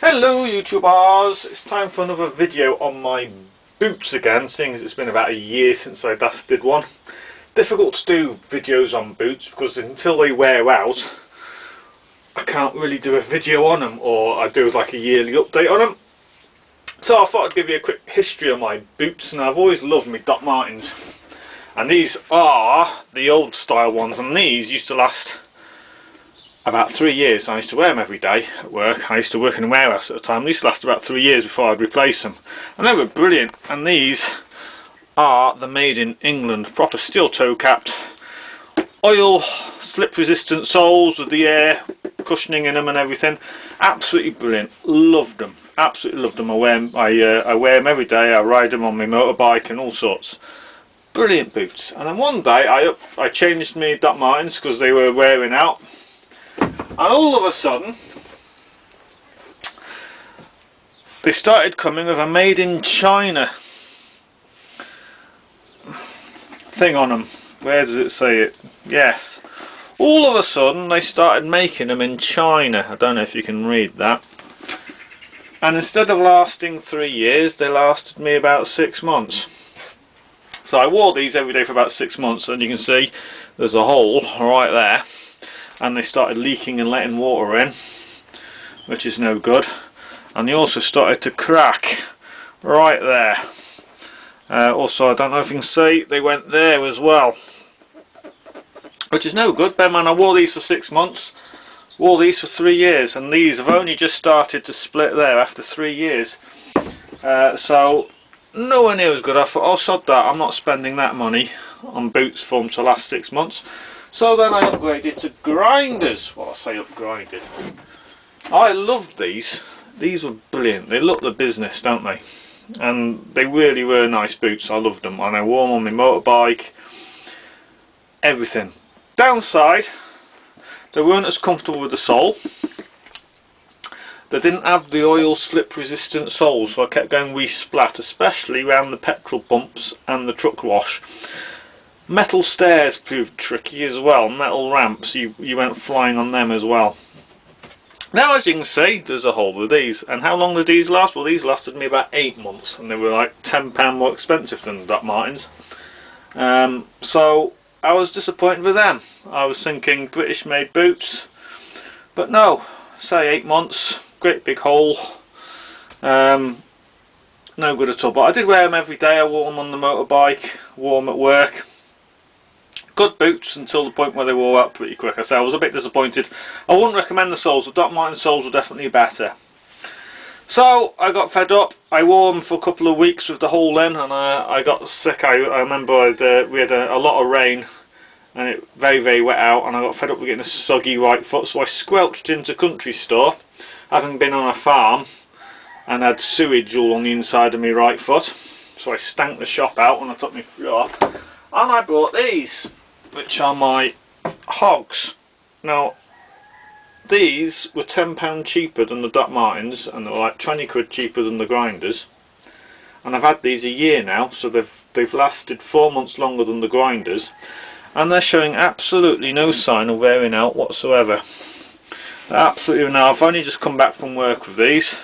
Hello YouTubers, it's time for another video on my boots again, seeing as it's been about a year since I last did one. Difficult to do videos on boots because until they wear out I can't really do a video on them, or I do like a yearly update on them. So I thought I'd give you a quick history of my boots, and I've always loved my Doc Martens. And these are the old style ones, and these used to last about 3 years. I used to wear them every day at work. I used to work in a warehouse at the time. They used to last about 3 years before I'd replace them, and they were brilliant. And these are the made in England, proper steel toe capped, oil slip resistant soles with the air cushioning in them and everything. Absolutely brilliant. Loved them. Absolutely loved them. I wear them every day. I ride them on my motorbike and all sorts. Brilliant boots. And then one day I changed my Doc Martens because they were wearing out. And all of a sudden they started coming with a made in China thing on them. Where does it say it? Yes. All of a sudden they started making them in China. I don't know if you can read that. And instead of lasting 3 years, they lasted me about 6 months. So I wore these every day for about 6 months, and you can see there's a hole right there. And they started leaking and letting water in, which is no good. And they also started to crack right there. Also, I don't know if you can see, they went there as well, which is no good. Bear in mind, I wore these for 6 months, wore these for 3 years, and these have only just started to split there after 3 years. So nowhere near as good. I thought, oh sod that, I'm not spending that money on boots for them to last 6 months. So then I upgraded to Grinders. Well, I say upgraded. I loved these. These were brilliant. They look the business, don't they? And they really were nice boots. I loved them. And I wore them on my motorbike. Everything. Downside, they weren't as comfortable with the sole. They didn't have the oil slip resistant soles, so I kept going wee splat, especially around the petrol pumps and the truck wash. Metal stairs proved tricky as well. Metal ramps, you went flying on them as well. Now, as you can see, there's a hole with these. And how long did these last? Well, these lasted me about 8 months, and they were like £10 more expensive than the Doc Martens. So I was disappointed with them. I was thinking British made boots, but no, say 8 months, great big hole. No good at all. But I did wear them every day. I wore them on the motorbike, wore them at work. Good boots until the point where they wore out pretty quick. I say I was a bit disappointed. I wouldn't recommend the soles. The Doc Martens soles were definitely better. So I got fed up. I wore them for a couple of weeks with the hole in, and I got sick. I remember we had a lot of rain, and it very wet out, and I got fed up with getting a soggy right foot. So I squelched into country store, having been on a farm and had sewage all on the inside of my right foot. So I stank the shop out when I took my foot off, and I bought these, which are my Hoggs. Now, these were £10 cheaper than the Doc Martens, and they were like 20 quid cheaper than the Grinders. And I've had these a year now, so they've lasted 4 months longer than the Grinders, and they're showing absolutely no sign of wearing out whatsoever. Absolutely no. I've only just come back from work with these,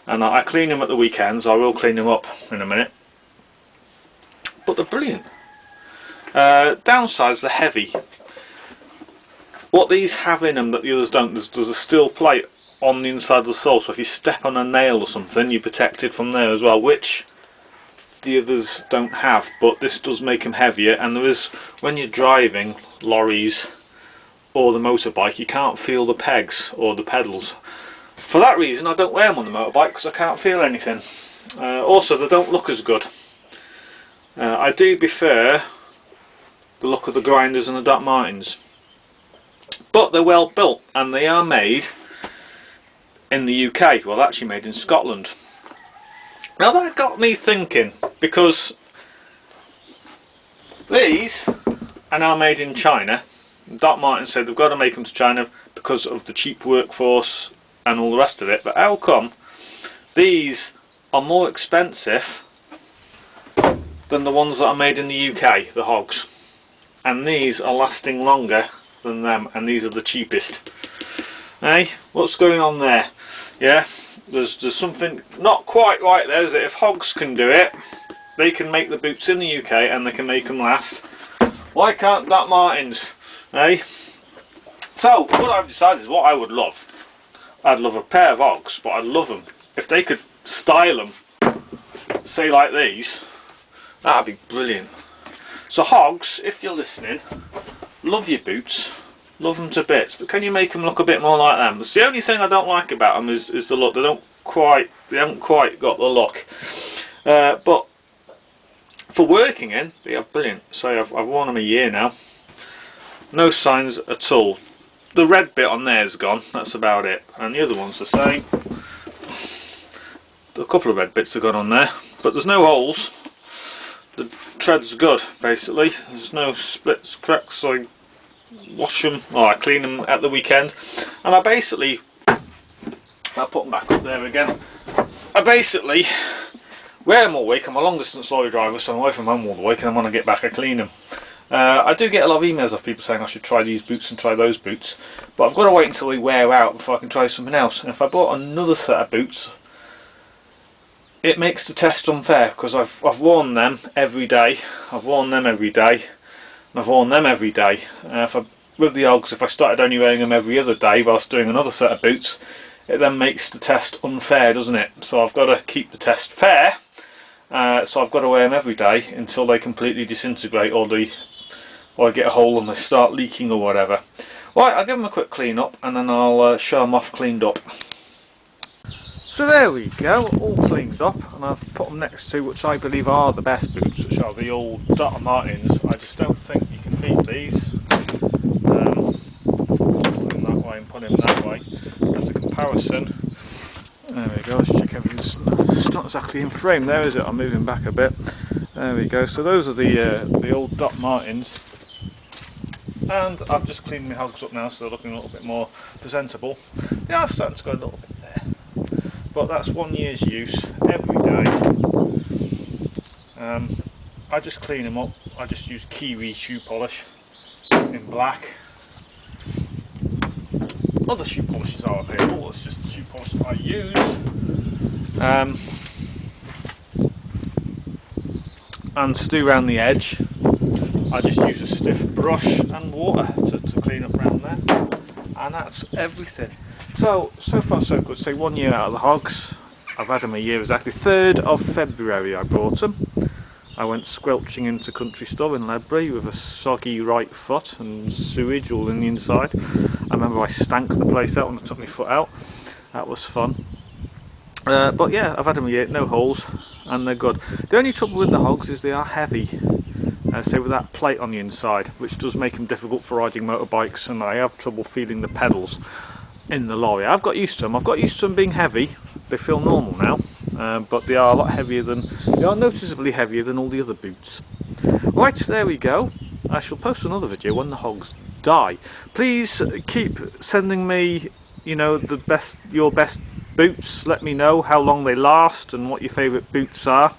and I clean them at the weekends. I will clean them up in a minute, but they're brilliant. Downsides, they're heavy. What these have in them that the others don't, there's a steel plate on the inside of the sole, so if you step on a nail or something you're protected from there as well, which the others don't have. But this does make them heavier, and there is, when you're driving lorries or the motorbike, you can't feel the pegs or the pedals. For that reason I don't wear them on the motorbike, because I can't feel anything. Also, they don't look as good. I do prefer the look of the Grinders and the Doc Martens, but they're well built, and they are made in the UK. Well, actually made in Scotland. Now that got me thinking, because these are now made in China. Doc Martens said they've got to make them to China because of the cheap workforce and all the rest of it, but how come these are more expensive than the ones that are made in the UK, the Hoggs? And these are lasting longer than them, and these are the cheapest. Hey, what's going on there? Yeah, there's something not quite right there, is it? If Hoggs can do it, they can make the boots in the UK and they can make them last. Why can't Doc Martens, eh? So what I've decided is what I would love. I'd love a pair of Hoggs, but I'd love them if they could style them, say like these. That'd be brilliant. So Hoggs, if you're listening, love your boots, love them to bits, but can you make them look a bit more like them? It's the only thing I don't like about them is the look. They haven't quite got the look. But for working in, they are brilliant. So I've worn them a year now. No signs at all. The red bit on there is gone. That's about it. And the other one's the same. A couple of red bits have gone on there, but there's no holes. The tread's good, basically. There's no splits, cracks. I wash them, or I clean them at the weekend, and I'll put them back up there again. I basically wear them all week. I'm a long distance lorry driver, so I'm away from home all the week, and then when I get back I clean them. I do get a lot of emails of people saying I should try these boots and try those boots, but I've got to wait until they wear out before I can try something else. And if I bought another set of boots, it makes the test unfair, because I've worn them every day, I've worn them every day, and I've worn them every day. With the Hoggs, if I started only wearing them every other day whilst doing another set of boots, it then makes the test unfair, doesn't it? So I've got to keep the test fair, so I've got to wear them every day until they completely disintegrate, or I get a hole and they start leaking or whatever. Right, I'll give them a quick clean up and then I'll show them off cleaned up. So there we go, all cleaned up, and I've put them next to which I believe are the best boots, which are the old Doc Martens. I just don't think you can beat these. Put them that way and put them that way as a comparison. There we go, let's check everything's it's not exactly in frame there, is it? I'm moving back a bit. There we go, so those are the old Doc Martens. And I've just cleaned my Hoggs up now, so they're looking a little bit more presentable. They are starting to go a little bit there. But that's 1 year's use every day. I just clean them up. I just use Kiwi shoe polish in black. Other shoe polishes are available, it's just the shoe polish that I use. And to do around the edge, I just use a stiff brush and water to clean up around there. And that's everything. So far so good. So 1 year out of the Hoggs. I've had them a year exactly. 3rd of February I bought them. I went squelching into country store in Ledbury with a soggy right foot and sewage all in the inside. I remember I stank the place out when I took my foot out. That was fun. But yeah, I've had them a year, no holes, and they're good. The only trouble with the Hoggs is they are heavy. Say with that plate on the inside, which does make them difficult for riding motorbikes, and I have trouble feeling the pedals in the lorry. I've got used to them. I've got used to them being heavy. They feel normal now, but they are a lot heavier they are noticeably heavier than all the other boots. Right, there we go. I shall post another video when the Hoggs die. Please keep sending me, your best boots. Let me know how long they last and what your favourite boots are.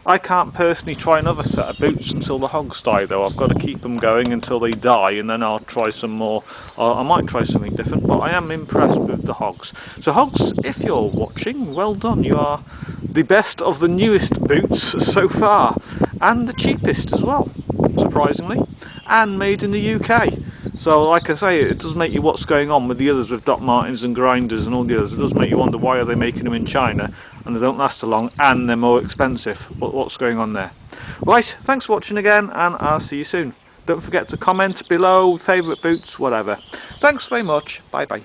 I can't personally try another set of boots until the Hoggs die, though. I've got to keep them going until they die, and then I'll try some more. I might try something different, but I am impressed with the Hoggs. So Hoggs, if you're watching, well done. You are the best of the newest boots so far, and the cheapest as well, surprisingly, and made in the UK. So like I say, it does make you what's going on with the others, with Doc Martens and Grinders and all the others. It does make you wonder, why are they making them in China and they don't last so long and they're more expensive? What's going on there? Right, thanks for watching again, and I'll see you soon. Don't forget to comment below, favourite boots, whatever. Thanks very much. Bye bye.